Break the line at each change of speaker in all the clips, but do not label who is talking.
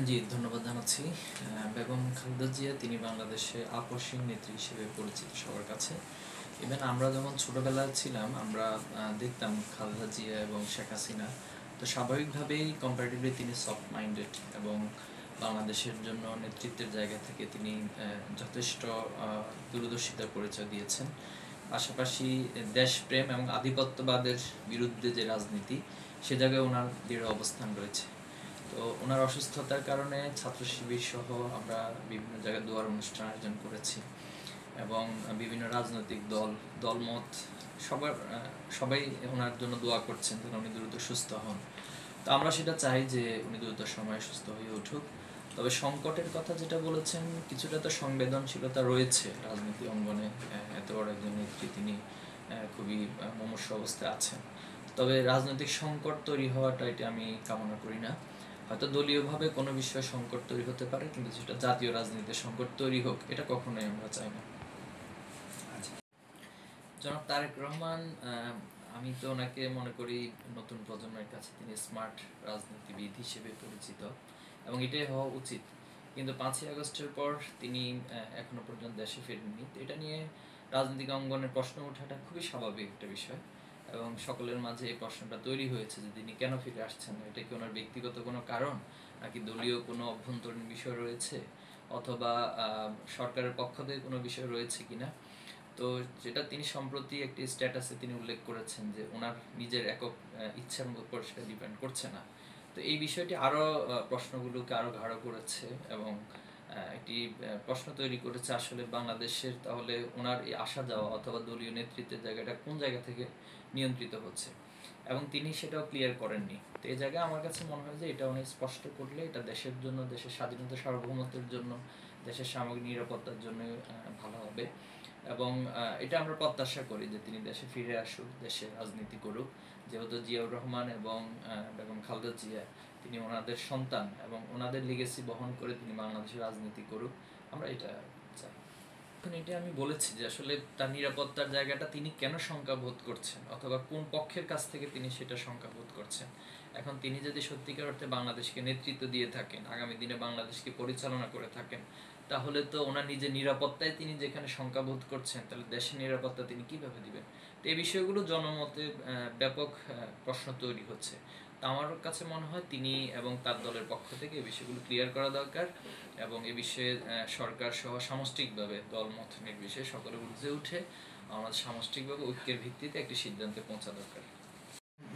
জি, ধন্যবাদ জানাচ্ছি। বেগম খালেদা জিয়া তিনি বাংলাদেশে আপসহীন নেত্রী হিসেবে পরিচিত সবার কাছে। ইভেন আমরা যখন ছোটবেলায় ছিলাম আমরা দেখতাম খালেদা জিয়া এবং শেখ হাসিনা। তো স্বাভাবিকভাবেই কম্পারেটিভলি তিনি সফট মাইন্ডেড এবং বাংলাদেশের জন্য নেতৃত্বের জায়গা থেকে তিনি যথেষ্ট দূরদর্শিতার পরিচয় দিয়েছেন। পাশাপাশি দেশপ্রেম এবং আধিপত্যবাদের বিরুদ্ধে যে রাজনীতি, সে জায়গায় ওনার দৃঢ় অবস্থান রয়েছে। তো ওনার অসুস্থতার কারণে ছাত্র শিবির সহ আমরা বিভিন্ন জায়গায় দোয়ার অনুষ্ঠান আয়োজন করেছি এবং বিভিন্ন রাজনৈতিক দলমত সবাই ওনার জন্য দোয়া করছেন যেন উনি দ্রুত সুস্থ হন। তো আমরা সেটা চাই যে উনি দ্রুত সময়ে সুস্থ হয়ে উঠুক। তবে সংকটের কথা যেটা বলেছেন, কিছুটা তো সংবেদনশীলতা রয়েছে রাজনীতি অঙ্গনে। এত বড় একজন নেত্রী, তিনি খুবই মুমূর্ষ অবস্থায় আছেন। তবে রাজনৈতিক সংকট তৈরি হওয়াটা এটা আমি কামনা করি না। হয়তো দলীয়ভাবে কোনো বিষয়ে সংকট তৈরি হতে পারে, কিন্তু সেটা জাতীয় রাজনীতিতে সংকট তৈরি হোক, এটা কখনোই আমরা চাই না। জনাব তারেক রহমান, আমি তো ওনাকে মনে করি নতুন প্রজন্মের কাছে তিনি স্মার্ট রাজনীতিবিদ হিসেবে পরিচিত এবং এটাই হওয়া উচিত। কিন্তু 5ই আগস্টের পর তিনি এখনো পর্যন্ত দেশে ফেরেননি। এটা নিয়ে রাজনৈতিক অঙ্গনের প্রশ্ন ওঠাটা খুবই স্বাভাবিক একটা বিষয় এবং সকলের মাঝে এই প্রশ্নটা তৈরি হয়েছে যে তিনি কেন ফিরে আসছেন না। এটা কি ওনার ব্যক্তিগত কোনো কারণ, নাকি দলীয় কোনো অভ্যন্তরীণ বিষয় রয়েছে, অথবা সরকারের পক্ষ থেকে কোনো বিষয় রয়েছে কিনা। তো যেটা তিনি সম্প্রতি একটি স্ট্যাটাসে তিনি উল্লেখ করেছেন যে ওনার নিজের একক ইচ্ছার উপর সেটা ডিপেন্ড করছে না। তো এই বিষয়টি আরও প্রশ্নগুলোকে আরও গাঢ় করেছে এবং একটি প্রশ্ন তৈরি করেছে আসলে বাংলাদেশের তাহলে ওনার এই আসা যাওয়া অথবা দলীয় নেতৃত্বের জায়গাটা কোন জায়গা থেকে নিয়ন্ত্রিত হচ্ছে, এবং তিনি সেটাও ক্লিয়ার করেননি। তো এই জায়গায় আমার কাছে মনে হয় যে এটা উনি স্পষ্ট করলে এটা দেশের জন্য, দেশের স্বাধীনতা সার্বভৌমত্বের জন্য, দেশের সামগ্রিক নিরাপত্তার জন্য ভালো হবে। এবং এটা আমরা প্রত্যাশা করি যে তিনি দেশে ফিরে আসুক, দেশে রাজনীতি করুক। যেহেতু জিয়াউর রহমান এবং বেগম খালেদা জিয়া তিনি ওনাদের সন্তান এবং ওনাদের লিগেসি বহন করে তিনি বাংলাদেশের রাজনীতি করুক, আমরা এটা চাই। এখন এটা আমি বলেছি যে আসলে তার নিরাপত্তার জায়গাটা তিনি কেন শঙ্কা বোধ করছেন অথবা কোন পক্ষের কাছ থেকে তিনি সেটা শঙ্কা বোধ করছেন। এখন তিনি যদি সত্যিকার অর্থে বাংলাদেশকে নেতৃত্ব দিয়ে থাকেন, আগামী দিনে বাংলাদেশকে পরিচালনা করে থাকেন, তাহলে তো ওনার নিজের নিরাপত্তায় তিনি যেখানে শঙ্কা বোধ করছেন, তাহলে দেশের নিরাপত্তা তিনি কিভাবে দিবেন। তো এই বিষয়গুলো জনমতে ব্যাপক প্রশ্ন তৈরি হচ্ছে। তো আমার কাছে মনে হয় তিনি এবং তার দলের পক্ষ থেকে এই বিষয়গুলো ক্লিয়ার করা দরকার এবং এ বিষয়ে সরকার সহ সামষ্টিকভাবে দলমত নির্বিশেষে সকলে ঊর্ধ্বে উঠে আমাদের সামষ্টিকভাবে ঐক্যের ভিত্তিতে একটি সিদ্ধান্তে পৌঁছা দরকার।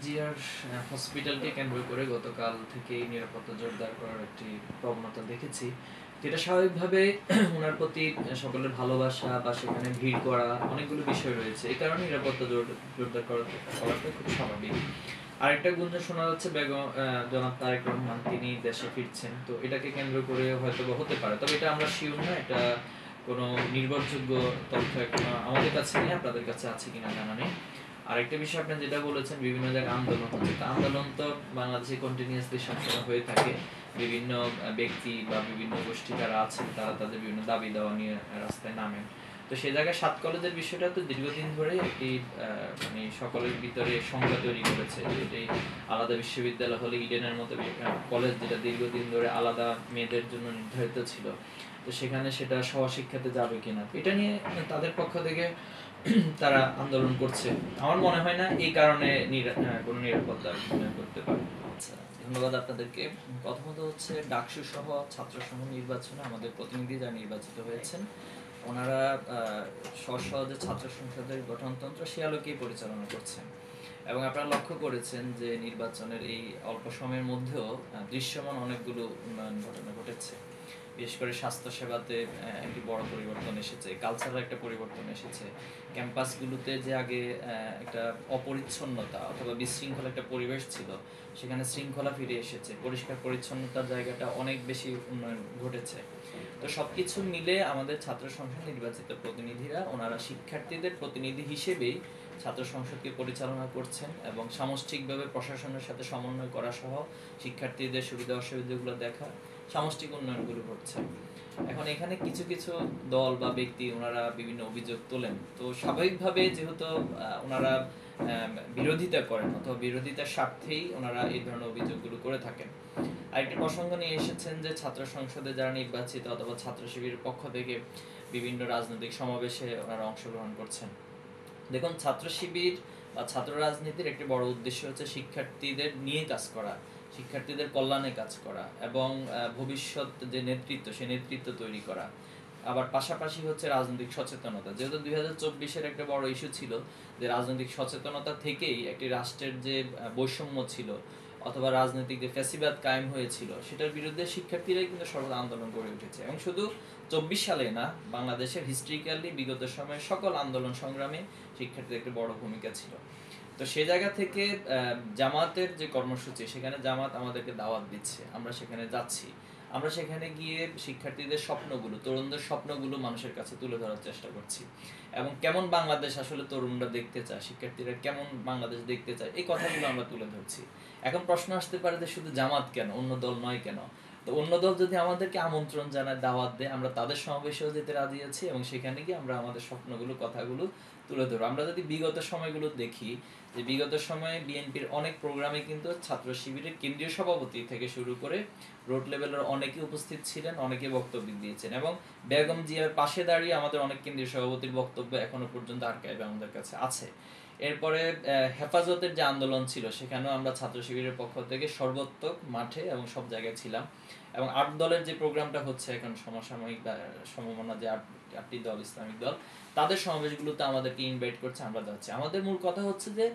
জিআর হসপিটালকে কেন্দ্র করে গতকাল থেকেই নিরাপত্তা জোরদার করার একটি প্রবণতা দেখেছি, যেটা স্বাভাবিকভাবে ওনার প্রতি সকলের ভালোবাসা বা সেখানে ভিড় করা অনেকগুলো বিষয় রয়েছে, এই কারণে নিরাপত্তা জোরদার করাটা খুব স্বাভাবিক। আরেকটা গুঞ্জন শোনা যাচ্ছে জনাব তারেক রহমান তিনি দেশে ফিরছেন, তো এটাকে কেন্দ্র করে হয়তো হতে পারে, তবে এটা আমরা শিওর না, এটা কোনো নির্ভরযোগ্য তথ্য এখনো আমাদের কাছে নেই, আপনাদের কাছে আছে কিনা জানা নেই। আরেকটা বিষয় আপনি যেটা বলেছেন বিভিন্ন জায়গায় আন্দোলন হচ্ছে, তা আন্দোলন তো বাংলাদেশে কন্টিনিউয়াসলি সবসময় হয়ে থাকে। বিভিন্ন ব্যক্তি বা বিভিন্ন গোষ্ঠী যারা আছেন তারা তাদের বিভিন্ন দাবি দেওয়া নিয়ে রাস্তায় নামেন। তো সেই জায়গায় 7 কলেজের বিষয়টা তো দীর্ঘদিন ধরে একটি মানে সকলের ভিতরে সংজ্ঞা তৈরি করেছে যে এটি আলাদা বিশ্ববিদ্যালয় হলে ইডেনের মতো কলেজ যেটা দীর্ঘদিন ধরে আলাদা মেয়েদের জন্য নির্ধারিত ছিল, তো সেখানে সেটা সহশিক্ষাতে যাবে কিনা, এটা নিয়ে তাদের পক্ষ থেকে তারা আন্দোলন করছে। আমার মনে হয় না এই কারণে কোনো নিরাপত্তা করতে পারে। আচ্ছা, ধন্যবাদ আপনাদেরকে। প্রথমত হচ্ছে ডাকসু সহ ছাত্র সংঘ নির্বাচনে আমাদের প্রতিনিধি যারা নির্বাচিত হয়েছেন, ওনারা সহজে ছাত্র সংসদের গঠনতন্ত্র সে আলোকেই পরিচালনা করছেন এবং আপনারা লক্ষ্য করেছেন যে নির্বাচনের এই অল্প সময়ের মধ্যেও দৃশ্যমান অনেকগুলো উন্নয়ন ঘটনা ঘটেছে। বিশেষ করে স্বাস্থ্যসেবাতে একটি বড় পরিবর্তন এসেছে, কালচারাল একটা পরিবর্তন এসেছে। ক্যাম্পাসগুলোতে যে আগে একটা অপরিচ্ছন্নতা অথবা বিশৃঙ্খল একটা পরিবেশ ছিল, সেখানে শৃঙ্খলা ফিরে এসেছে, পরিষ্কার পরিচ্ছন্নতার জায়গাটা অনেক বেশি উন্নয়ন ঘটেছে। তো সবকিছু মিলে আমাদের ছাত্র সংসদ নির্বাচিত প্রতিনিধিরা ওনারা শিক্ষার্থীদের প্রতিনিধি হিসেবেই ছাত্র সংসদকে পরিচালনা করছেন এবং সামষ্টিকভাবে প্রশাসনের সাথে সমন্বয় করা সহ শিক্ষার্থীদের সুবিধা অসুবিধাগুলো দেখা, সামষ্টিক উন্নয়নগুলো ঘটছে। এখন এখানে কিছু কিছু দল বা ব্যক্তি ওনারা বিভিন্ন অভিযোগ তোলেন, তো স্বাভাবিকভাবে যেহেতু ওনারা বিরোধিতা করেন অথবা বিরোধিতার স্বার্থেই ওনারা এই ধরনের অভিযোগগুলো করে থাকেন। আরেকটি প্রসঙ্গ নিয়ে এসেছেন যে ছাত্র সংসদে যারা নির্বাচিত অথবা ছাত্র শিবিরের পক্ষ থেকে বিভিন্ন রাজনৈতিক সমাবেশে ওনারা অংশগ্রহণ করছেন। দেখুন, ছাত্র শিবির বা ছাত্র রাজনীতির একটি বড় উদ্দেশ্য হচ্ছে শিক্ষার্থীদের নিয়ে কাজ করা, শিক্ষার্থীদের কল্যাণে কাজ করা এবং ভবিষ্যৎ যে নেতৃত্ব সেই নেতৃত্ব তৈরি করা। আবার পাশাপাশি হচ্ছে রাজনৈতিক সচেতনতা, যেহেতু 2024-এর একটা বড় ইস্যু ছিল যে রাজনৈতিক সচেতনতা থেকেই একটি রাষ্ট্রের যে বৈষম্য ছিল অথবা রাজনৈতিক যে ফ্যাসিবাদ কায়েম হয়েছিল সেটার বিরুদ্ধে শিক্ষার্থীরাই কিন্তু সর্বদা আন্দোলন গড়ে উঠেছে। এবং শুধু 24 সালে না, বাংলাদেশের হিস্ট্রিক্যালি বিগত সময়ে সকল আন্দোলন সংগ্রামে শিক্ষার্থীদের একটি বড় ভূমিকা ছিল। তো সে জায়গা থেকে জামাতের যে কর্মসূচি, সেখানে জামাত আমাদেরকে দাওয়াত দিচ্ছে, আমরা সেখানে যাচ্ছি। আমরা সেখানে গিয়ে শিক্ষার্থীদের স্বপ্নগুলো, তরুণদের স্বপ্নগুলো মানুষের কাছে তুলে ধরার চেষ্টা করছি এবং কেমন বাংলাদেশ আসলে তরুণরা দেখতে চায়, শিক্ষার্থীরা কেমন বাংলাদেশ দেখতে চায়, এই কথাগুলো আমরা তুলে ধরছি। এখন প্রশ্ন আসতে পারে যে শুধু জামাত কেন, অন্য দল নয় কেন? তো অন্য দল যদি আমাদেরকে আমন্ত্রণ জানায়, দাওয়াত দেয়, আমরা তাদের সমাবেশেও যেতে রাজি আছি এবং সেখানে গিয়ে আমরা আমাদের স্বপ্নগুলো, কথাগুলো তুলে ধরবো। আমরা যদি বিগত সময়গুলো দেখি, যে বিগত সময়ে বিএনপির অনেক প্রোগ্রামে কিন্তু ছাত্র শিবিরের কেন্দ্রীয় সভাপতি থেকে শুরু করে রোড লেভেলের অনেকে উপস্থিত ছিলেন, অনেকে বক্তব্য দিয়েছেন এবং বেগম জিয়ার পাশে দাঁড়িয়ে আমাদের অনেক কেন্দ্রীয় সভাপতির বক্তব্য এখনো পর্যন্ত আর্কাইভে আমাদের কাছে আছে। এরপরে হেফাজতের যে আন্দোলন ছিল, সেখানেও আমরা ছাত্র শিবিরের পক্ষ থেকে সর্বোত্তক মাঠে এবং সব জায়গায় ছিলাম। এবং 8 দলের যে প্রোগ্রামটা হচ্ছে এখন সমসাময়িক সমমনা যে 8টি দল, ইসলামিক দল, তাদের সমাবেশগুলোতে আমাদেরকে ইনভাইট করছে, আমরা যাচ্ছি। আমাদের মূল কথা হচ্ছে যে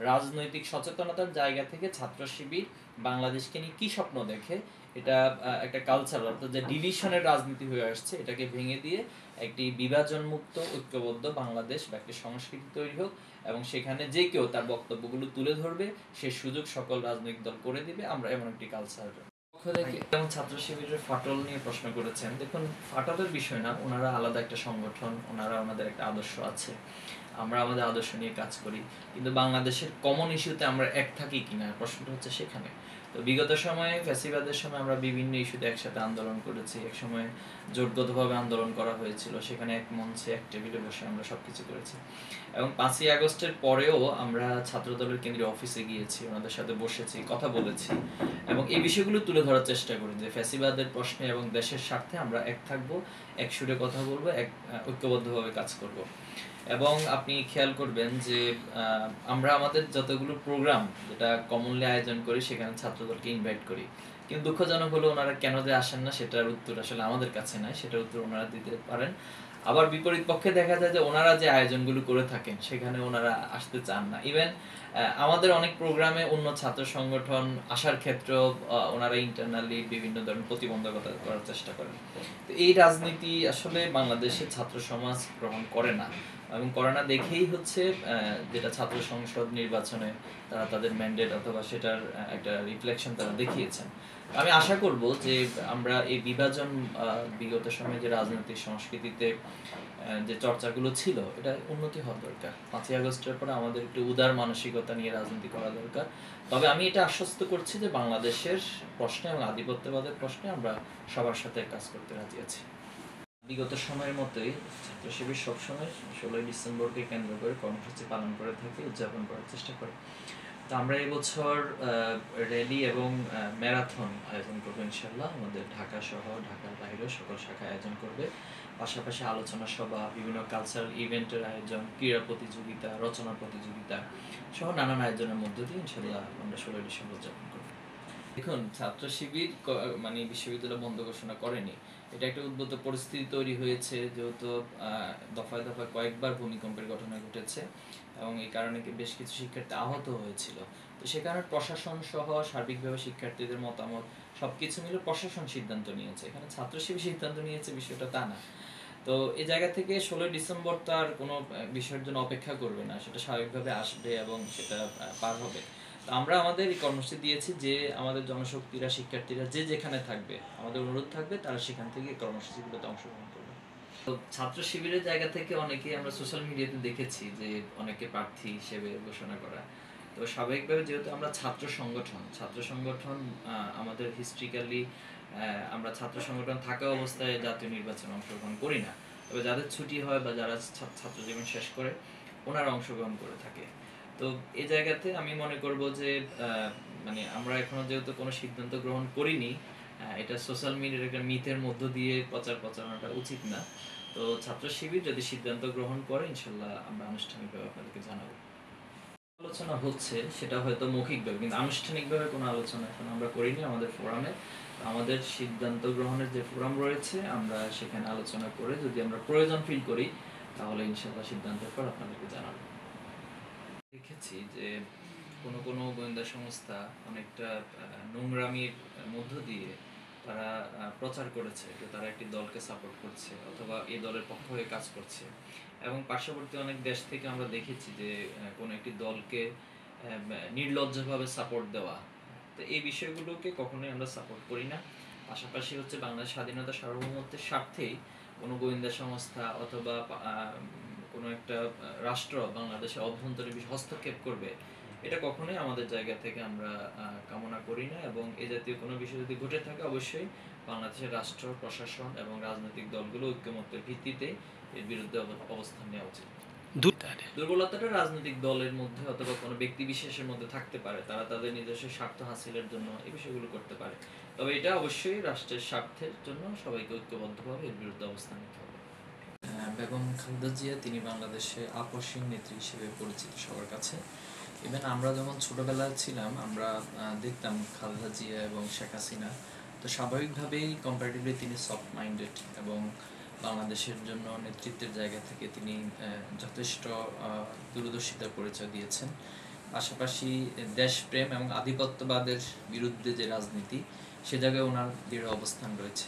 রাজনৈতিক সচেতনতার জায়গা থেকে ছাত্র শিবির বাংলাদেশকে নিয়ে কি স্বপ্ন দেখে, এটা একটা কালচার, অর্থাৎ যে ডিভিশনের রাজনীতি হয়ে আসছে, এটাকে ভেঙে দিয়ে একটি বিভাজন মুক্ত ঐক্যবদ্ধ বাংলাদেশ বা একটি সংস্কৃতি তৈরি হোক এবং সেখানে যে কেউ তার বক্তব্যগুলো তুলে ধরবে, সে সুযোগ সকল রাজনৈতিক দল করে দিবে। আমরা এমন একটি কালচার যেমন ছাত্র শিবিরের ফাটল নিয়ে প্রশ্ন করেছেন। দেখুন, ফাটলের বিষয় না, ওনারা আলাদা একটা সংগঠন, ওনারা ওনাদের একটা আদর্শ আছে, আমরা আমাদের আদর্শ নিয়ে কাজ করি, কিন্তু বাংলাদেশের কমন ইস্যুতে আমরা এক থাকি কিনা, প্রশ্নটা হচ্ছে সেখানে। তো বিগত সময়ে ফ্যাসিবাদের সময় আমরা বিভিন্ন ইস্যুতে একসাথে আন্দোলন করেছি, এক সময় জোটগতভাবে আন্দোলন করা হয়েছিল, সেখানে এক মঞ্চে এক টেবিলে বসে আমরা সবকিছু করেছি। এবং 5ই আগস্টের পরেও আমরা ছাত্রদলের কেন্দ্রীয় অফিসে গিয়েছি, ওনাদের সাথে বসেছি, কথা বলেছি এবং এই বিষয়গুলো তুলে ধরার চেষ্টা করি যে ফ্যাসিবাদের প্রশ্নে এবং দেশের স্বার্থে আমরা এক থাকবো, এক সুরে কথা বলবো, এক ঐক্যবদ্ধভাবে কাজ করব। এবং আপনি খেয়াল করবেন যে আমরা আমাদের যতগুলো প্রোগ্রাম যেটা কমনলি আয়োজন করি, সেখানে ছাত্রদলকে ইনভাইট করি, কিন্তু দুঃখজনক হলো ওনারা কেন যে আসেন না, সেটার উত্তর আসলে আমাদের কাছে নাই, সেটার উত্তর ওনারা দিতে পারেন। আবার বিপরীত পক্ষে দেখা যায় যে ওনারা যে আয়োজনগুলো করে থাকেন, সেখানে ওনারা আসতে চান না। ইভেন আমাদের অনেক প্রোগ্রামে অন্য ছাত্র সংগঠন আসার ক্ষেত্রেও ওনারা ইন্টারনালি বিভিন্ন ধরনের প্রতিবন্ধকতা করার চেষ্টা করেন। তো এই রাজনীতি আসলে বাংলাদেশের ছাত্র সমাজ গ্রহণ করে না এবং করে না দেখেই হচ্ছে যেটা ছাত্র সংসদ নির্বাচনে তারা তাদের ম্যান্ডেট অথবা সেটার একটা রিফ্লেকশন তারা দেখিয়েছেন। আমি আশা করব যে আমরা এই বিভাজন, বিগত সময়ে যে রাজনৈতিক সংস্কৃতিতে যে চর্চাগুলো ছিল, এটা উন্নতি হওয়া দরকার। 5ই আগস্টের পরে আমাদের একটু উদার মানসিকতা নিয়ে রাজনীতি করা দরকার। তবে আমি এটা আশ্বস্ত করছি যে বাংলাদেশের প্রশ্নে এবং আধিপত্যবাদের প্রশ্নে আমরা সবার সাথে কাজ করতে রাজি আছি। বিগত সময়ের মতোই ছাত্র শিবির সবসময় 16ই ডিসেম্বরকে কেন্দ্র করে কর্মসূচি পালন করে থাকি, উদযাপন করার চেষ্টা করি। তো আমরা এবছর র্যালি এবং ম্যারাথন আয়োজন করবো ইনশাল্লাহ। আমাদের ঢাকা সহ ঢাকার বাইরেও সকল শাখা আয়োজন করবে। পাশাপাশি আলোচনা সভা, বিভিন্ন কালচারাল ইভেন্টের আয়োজন, ক্রীড়া প্রতিযোগিতা, রচনা প্রতিযোগিতা সহ নানান আয়োজনের মধ্য দিয়ে ইনশাল্লাহ আমরা 16ই ডিসেম্বর উদযাপন করব। দেখুন, ছাত্র শিবির মানে বিশ্ববিদ্যালয় বন্ধ ঘোষণা করেনি, এটা একটা উদ্ভূত পরিস্থিতি তৈরি হয়েছে, যেহেতু দফায় দফায় কয়েকবার ভূমিকম্পের ঘটনা ঘটেছে এবং এই কারণে বেশ কিছু শিক্ষার্থী আহত হয়েছিল। তো সে কারণে প্রশাসন সহ সার্বিকভাবে শিক্ষার্থীদের মতামত সবকিছু মিলে প্রশাসন সিদ্ধান্ত নিয়েছে, এখানে ছাত্র শিবির সিদ্ধান্ত নিয়েছে বিষয়টা তা না। তো এই জায়গা থেকে 16ই ডিসেম্বর তার কোনো বিষয়ের জন্য অপেক্ষা করবে না, সেটা স্বাভাবিকভাবে আসবে এবং সেটা পার হবে। তো আমরা আমাদের এই কর্মসূচি দিয়েছি যে আমাদের জনশক্তিরা, শিক্ষার্থীরা যে যেখানে থাকবে, আমাদের অনুরোধ থাকবে তারা সেখান থেকে কর্মসূচিগুলোতে অংশগ্রহণ করবে। তো ছাত্র শিবিরের জায়গা থেকে অনেকেই আমরা সোশ্যাল মিডিয়াতে দেখেছি যে অনেকে প্রার্থী হিসেবে ঘোষণা করা। তো স্বাভাবিকভাবে যেহেতু আমরা ছাত্র সংগঠন আমাদের হিস্ট্রিক্যালি আমরা ছাত্র সংগঠন থাকা অবস্থায় জাতীয় নির্বাচনে অংশগ্রহণ করি না, তবে যাদের ছুটি হয় বা যারা ছাত্র জীবন শেষ করে ওনারা অংশগ্রহণ করে থাকে। তো এই জায়গাতে আমি মনে করব যে মানে আমরা এখনো যেহেতু কোনো সিদ্ধান্ত গ্রহণ করিনি, এটা সোশ্যাল মিডিয়ার একটা মিথের মধ্য দিয়ে প্রচারণাটা উচিত না। তো ছাত্র শিবির যদি সিদ্ধান্ত গ্রহণ করে ইনশাল্লাহ আমরা আনুষ্ঠানিকভাবে আপনাদেরকে জানাবো। আলোচনা হচ্ছে সেটা হয়তো মৌখিকভাবে, কিন্তু আনুষ্ঠানিকভাবে কোনো আলোচনা এখন আমরা করিনি আমাদের ফোরামে। আমাদের সিদ্ধান্ত গ্রহণের যে ফোরাম রয়েছে আমরা সেখানে আলোচনা করে যদি আমরা প্রয়োজন ফিল করি তাহলে ইনশাল্লাহ সিদ্ধান্তের পর আপনাদেরকে জানাবো। দেখেছি যে কোনো কোনো গোয়েন্দা সংস্থা অনেকটা নোংরামির মধ্য দিয়ে তারা প্রচার করেছে যে তারা একটি দলকে সাপোর্ট করছে অথবা এই দলের পক্ষ হয়ে কাজ করছে, এবং পার্শ্ববর্তী অনেক দেশ থেকে আমরা দেখেছি যে কোনো একটি দলকে নির্লজ্জভাবে সাপোর্ট দেওয়া। তো এই বিষয়গুলোকে কখনোই আমরা সাপোর্ট করি না। পাশাপাশি হচ্ছে বাংলাদেশ স্বাধীনতা সার্বভৌমত্বের স্বার্থেই কোনো গোয়েন্দা সংস্থা অথবা কোনো একটা রাষ্ট্র বাংলাদেশের অভ্যন্তরে হস্তক্ষেপ করবে এটা কখনোই আমাদের জায়গা থেকে আমরা কামনা করি না, এবং এ জাতীয় কোনো বিষয় যদি ঘটে থাকে অবশ্যই বাংলাদেশের রাষ্ট্র প্রশাসন এবং রাজনৈতিক দলগুলো ঐক্যমত্যের ভিত্তিতে এর বিরুদ্ধে অবস্থান নেওয়া উচিত। দুর্বলতাটা রাজনৈতিক দলের মধ্যে অথবা কোনো ব্যক্তি বিশেষের মধ্যে থাকতে পারে, তারা তাদের নিজস্ব স্বার্থ হাসিলের জন্য এই বিষয়গুলো করতে পারে, তবে এটা অবশ্যই রাষ্ট্রের স্বার্থের জন্য সবাইকে ঐক্যবদ্ধভাবে এর বিরুদ্ধে অবস্থান নিতে হবে। বেগম খালেদা জিয়া তিনি বাংলাদেশে আপসহীন নেত্রী হিসেবে পরিচিত সবার কাছে। ইভেন আমরা যখন ছোটবেলায় ছিলাম আমরা দেখতাম খালেদা জিয়া এবং শেখ হাসিনা, তো স্বাভাবিকভাবেই কম্পারেটিভলি তিনি সফট মাইন্ডেড এবং বাংলাদেশের জন্য নেতৃত্বের জায়গা থেকে তিনি যথেষ্ট দূরদর্শিতার পরিচয় দিয়েছেন। পাশাপাশি দেশপ্রেম এবং আধিপত্যবাদের বিরুদ্ধে যে রাজনীতি সে জায়গায় ওনার দৃঢ় অবস্থান রয়েছে।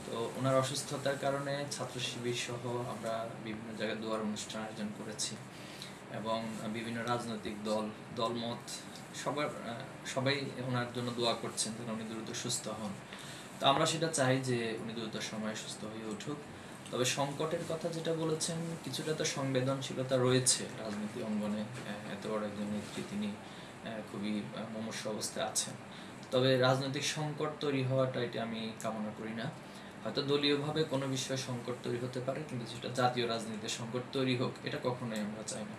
তো ওনার অসুস্থতার কারণে ছাত্র শিবির সহ আমরা বিভিন্ন জায়গায় দোয়ার অনুষ্ঠান আয়োজন করেছি, এবং বিভিন্ন রাজনৈতিক দলমত সবাই ওনার জন্য দোয়া করছেন যেন উনি দ্রুত সুস্থ হন। তো আমরা সেটা চাই যে উনি দ্রুত সময়ে সুস্থ হয়ে উঠুক। তবে সংকটের কথা যেটা বলেছেন, কিছুটা তো সংবেদনশীলতা রয়েছে রাজনীতি অঙ্গনে। এত বড় একজন নেত্রী তিনি খুবই মুমূর্ষু অবস্থায় আছেন। তবে রাজনৈতিক সংকট তৈরি হওয়াটা এটা আমি কামনা করি না। হয়তো দলীয়ভাবে কোনো বিষয়ে সংকট তৈরি হতে পারে, কিন্তু যেটা জাতীয় রাজনীতিতে সংকট তৈরি হোক এটা কখনোই আমরা চাই না।